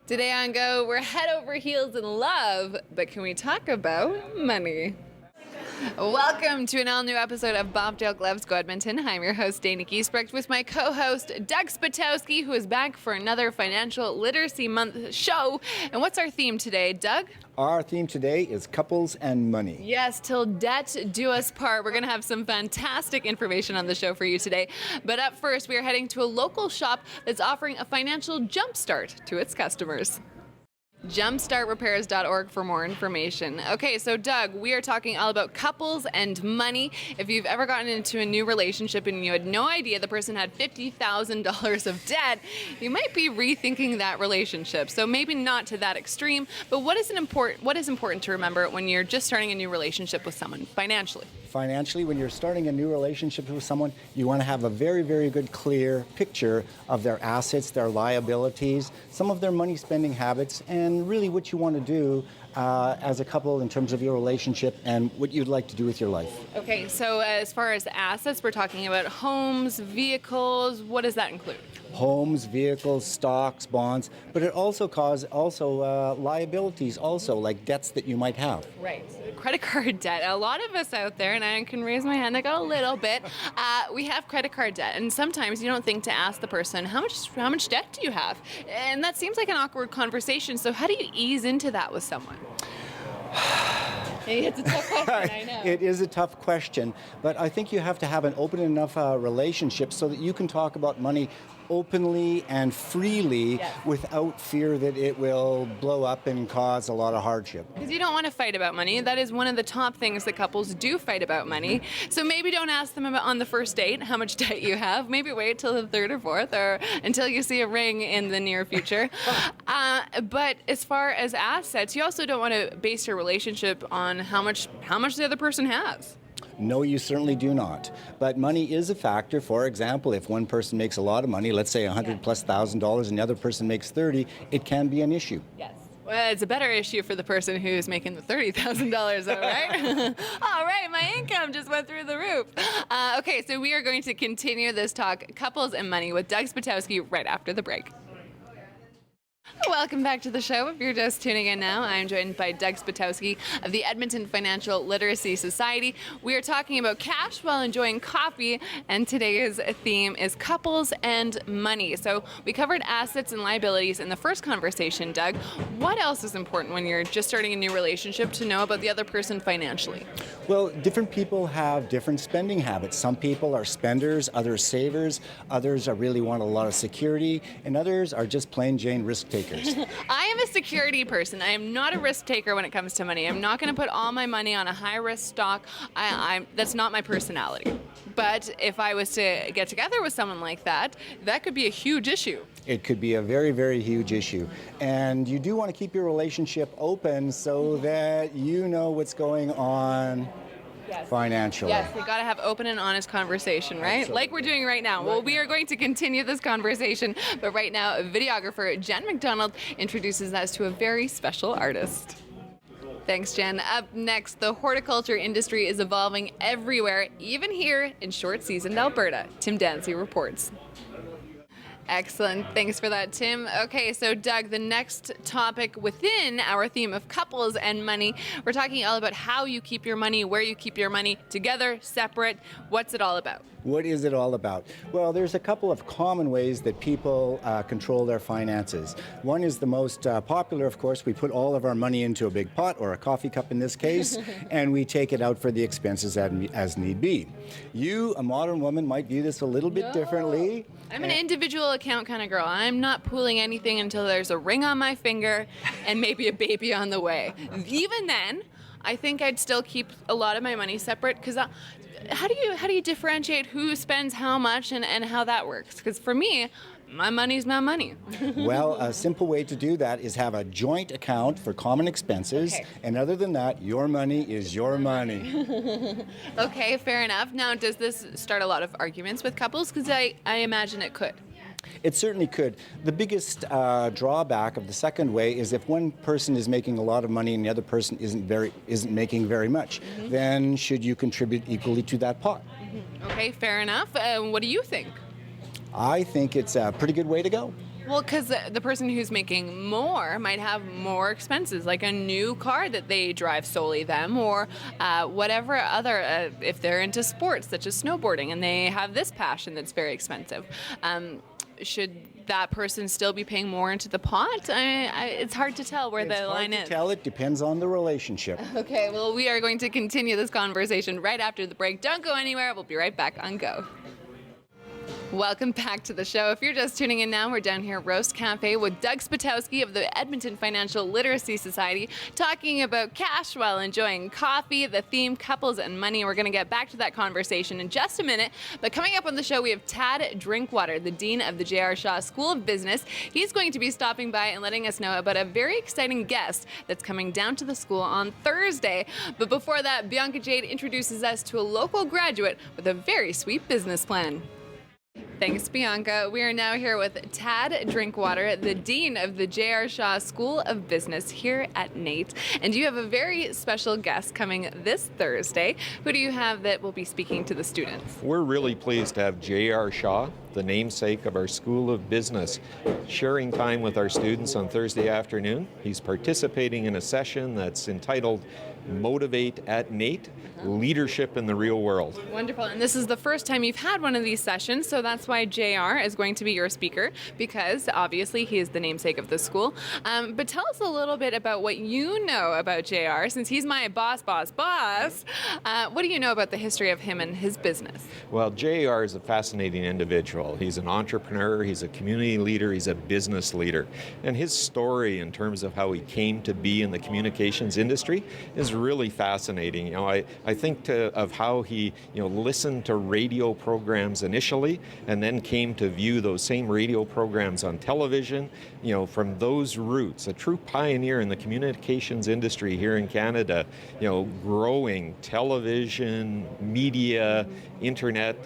Today on Go, we're head over heels in love, but can we talk about money? Welcome to an all-new episode of Bobtail Gloves Go Edmonton. I'm your host, Dana Giesbrecht, with my co-host, Doug Spatowski, who is back for another Financial Literacy Month show. And what's our theme today, Doug? Our theme today is couples and money. Yes, till debt do us part. We're going to have some fantastic information on the show for you today. But up first, we are heading to a local shop that's offering a financial jumpstart to its customers. Jumpstartrepairs.org for more information. Okay, so Doug, we are talking all about couples and money. If you've ever gotten into a new relationship and you had no idea the person had $50,000 of debt, you might be rethinking that relationship. So maybe not to that extreme, but what is important to remember when you're just starting a new relationship with someone financially? Financially, when you're starting a new relationship with someone, you want to have a very, very good, clear picture of their assets, their liabilities, some of their money spending habits, and really what you want to do as a couple in terms of your relationship and what you'd like to do with your life. Okay, so as far as assets, we're talking about homes, vehicles. What does that include? Homes, vehicles, stocks, bonds, but it also causes liabilities also, like debts that you might have. Right. Credit card debt. A lot of us out there, and I can raise my hand, I got a little bit, we have credit card debt. And sometimes you don't think to ask the person, how much debt do you have? And that seems like an awkward conversation. So how do you ease into that with someone? It's a tough question, I know. It is a tough question, but I think you have to have an open enough relationship so that you can talk about money openly and freely, yes, without fear that it will blow up and cause a lot of hardship. Because you don't want to fight about money. That is one of the top things that couples do, fight about money. So maybe don't ask them about on the first date how much debt you have. Maybe wait till the third or fourth, or until you see a ring in the near future. But as far as assets, you also don't want to base your relationship on how much the other person has. No, you certainly do not. But money is a factor. For example, if one person makes a lot of money, let's say $100,000+ and the other person makes 30, it can be an issue. Yes. Well, it's a better issue for the person who's making the $30,000, all right? All right, my income just went through the roof. Okay, so we are going to continue this talk, couples and money, with Doug Spatowski right after the break. Welcome back to the show. If you're just tuning in now, I'm joined by Doug Spatowski of the Edmonton Financial Literacy Society. We are talking about cash while enjoying coffee, and today's theme is couples and money. So we covered assets and liabilities in the first conversation, Doug. What else is important when you're just starting a new relationship to know about the other person financially? Well, different people have different spending habits. Some people are spenders, others savers, others really want a lot of security, and others are just plain Jane risk takers. I am a security person. I am not a risk taker when it comes to money. I'm not going to put all my money on a high-risk stock. That's not my personality. But if I was to get together with someone like that, that could be a huge issue. It could be a very, very huge issue. And you do want to keep your relationship open so that you know what's going on. Yes. Financially. Yes, we got to have open and honest conversation, right? Absolutely. Like we're doing right now. Well, we are going to continue this conversation, but right now, videographer Jen McDonald introduces us to a very special artist. Thanks, Jen. Up next, the horticulture industry is evolving everywhere, even here in short-seasoned Alberta. Tim Dancy reports. Excellent. Thanks for that, Tim. Okay, so Doug, the next topic within our theme of couples and money, we're talking all about how you keep your money, where you keep your money, together, separate. What's it all about? What is it all about? Well, there's a couple of common ways that people control their finances. One is the most popular, of course. We put all of our money into a big pot, or a coffee cup in this case, and we take it out for the expenses as need be. You, a modern woman, might view this a little bit differently. I'm an individual account kind of girl. I'm not pooling anything until there's a ring on my finger and maybe a baby on the way. Even then, I think I'd still keep a lot of my money separate, because how do you differentiate who spends how much and how that works? Because for me, my money's my money. Well, a simple way to do that is have a joint account for common expenses. Okay. And other than that, your money is your money. Okay, fair enough. Now, does this start a lot of arguments with couples? Because I imagine it could. It certainly could. The biggest drawback of the second way is if one person is making a lot of money and the other person isn't making very much, then should you contribute equally to that pot? Okay, fair enough. What do you think? I think it's a pretty good way to go. Well, because the person who's making more might have more expenses, like a new car that they drive solely them, or whatever other, if they're into sports, such as snowboarding, and they have this passion that's very expensive. Should that person still be paying more into the pot? It's hard to tell where the line is. It's hard to tell. It depends on the relationship. Okay, well, we are going to continue this conversation right after the break. Don't go anywhere. We'll be right back on Go. Welcome back to the show. If you're just tuning in now, we're down here at Roast Cafe with Doug Spatowski of the Edmonton Financial Literacy Society talking about cash while enjoying coffee, the theme couples and money. We're going to get back to that conversation in just a minute. But coming up on the show, we have Tad Drinkwater, the Dean of the J.R. Shaw School of Business. He's going to be stopping by and letting us know about a very exciting guest that's coming down to the school on Thursday. But before that, Bianca Jade introduces us to a local graduate with a very sweet business plan. Thanks, Bianca. We are now here with Tad Drinkwater, the Dean of the J.R. Shaw School of Business here at NAIT. And you have a very special guest coming this Thursday. Who do you have that will be speaking to the students? We're really pleased to have J.R. Shaw, the namesake of our School of Business, sharing time with our students on Thursday afternoon. He's participating in a session that's entitled Motivate at NAIT, Leadership in the Real World. Wonderful. And this is the first time you've had one of these sessions, so that's why JR is going to be your speaker, because obviously he is the namesake of the school. But tell us a little bit about what you know about JR, since he's my boss. What do you know about the history of him and his business? Well, JR is a fascinating individual. He's an entrepreneur, he's a community leader, he's a business leader. And his story in terms of how he came to be in the communications industry is really fascinating. You know, I think of how he, listened to radio programs initially and then came to view those same radio programs on television, from those roots, a true pioneer in the communications industry here in Canada, growing television, media, internet,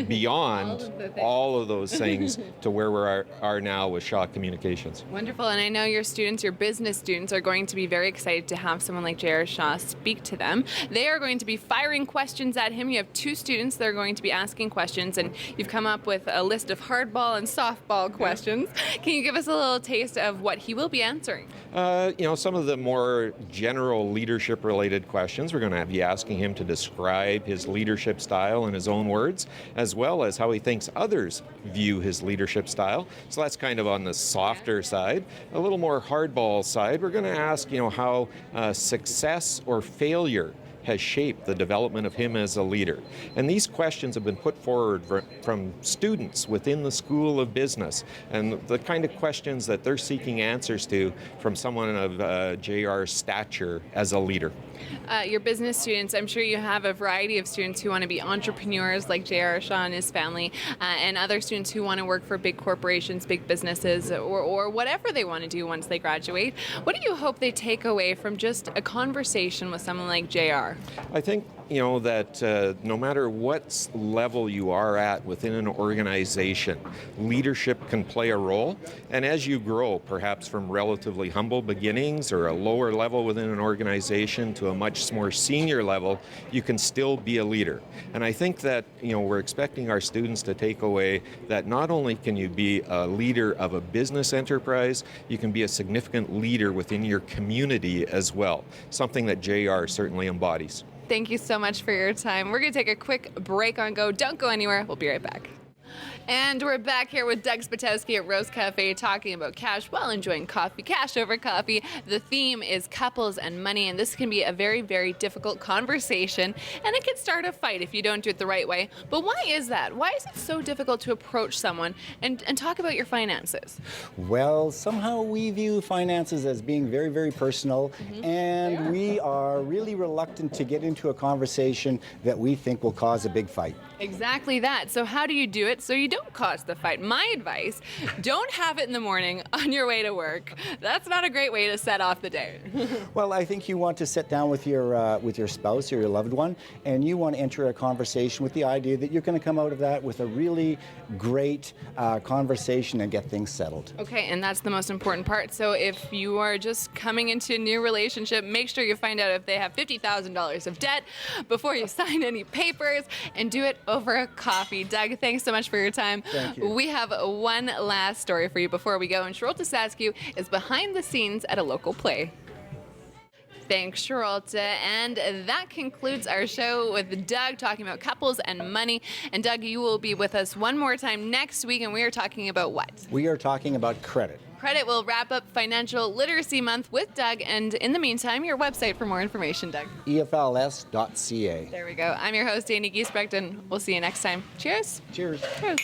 beyond all of those things to where we are now with Shaw Communications. Wonderful. And I know your students, your business students, are going to be very excited to have someone like J.R. Shaw speak to them. They are going to be firing questions at him. You have two students that are going to be asking questions, and you've come up with a list of hardball and softball questions. Can you give us a little taste of what he will be answering? Some of the more general leadership-related questions, we're going to be asking him to describe his leadership style in his own words, as well as how he thinks others view his leadership style. So that's kind of on the softer side. A little more hardball side, we're going to ask, how success or failure has shaped the development of him as a leader. And these questions have been put forward from students within the School of Business, and the kind of questions that they're seeking answers to from someone of JR's stature as a leader. Your business students, I'm sure you have a variety of students who want to be entrepreneurs like J.R. Shaw and his family, and other students who want to work for big corporations, big businesses, or whatever they want to do once they graduate. What do you hope they take away from just a conversation with someone like J.R.? I think that no matter what level you are at within an organization, leadership can play a role. And as you grow, perhaps from relatively humble beginnings or a lower level within an organization to a much more senior level, you can still be a leader. And I think that, we're expecting our students to take away that not only can you be a leader of a business enterprise, you can be a significant leader within your community as well, something that JR certainly embodies. Thank you so much for your time. We're going to take a quick break on Go. Don't go anywhere. We'll be right back. And we're back here with Doug Spatowski at Roast Cafe talking about cash while enjoying coffee, cash over coffee. The theme is couples and money, and this can be a very, very difficult conversation, and it can start a fight if you don't do it the right way. But why is that? Why is it so difficult to approach someone and talk about your finances? Well, somehow we view finances as being very, very personal, and we are really reluctant to get into a conversation that we think will cause a big fight. Exactly that. So how do you do it so you don't cause the fight? My advice, don't have it in the morning on your way to work. That's not a great way to set off the day. Well, I think you want to sit down with your spouse or your loved one, and you want to enter a conversation with the idea that you're going to come out of that with a really great conversation and get things settled. Okay, and that's the most important part. So if you are just coming into a new relationship, make sure you find out if they have $50,000 of debt before you sign any papers, and do it over a coffee. Doug, thanks so much for your time. time. Thank you. We have one last story for you before we go, and Charlotte Saskew is behind the scenes at a local play. Thanks, Charlotte. And that concludes our show with Doug talking about couples and money. And Doug, you will be with us one more time next week, and we are talking about what? We are talking about credit. Credit will wrap up Financial Literacy Month with Doug. And in the meantime, your website for more information, Doug. EFLS.ca. There we go. I'm your host, Danny Giesbrecht, and we'll see you next time. Cheers. Cheers. Cheers.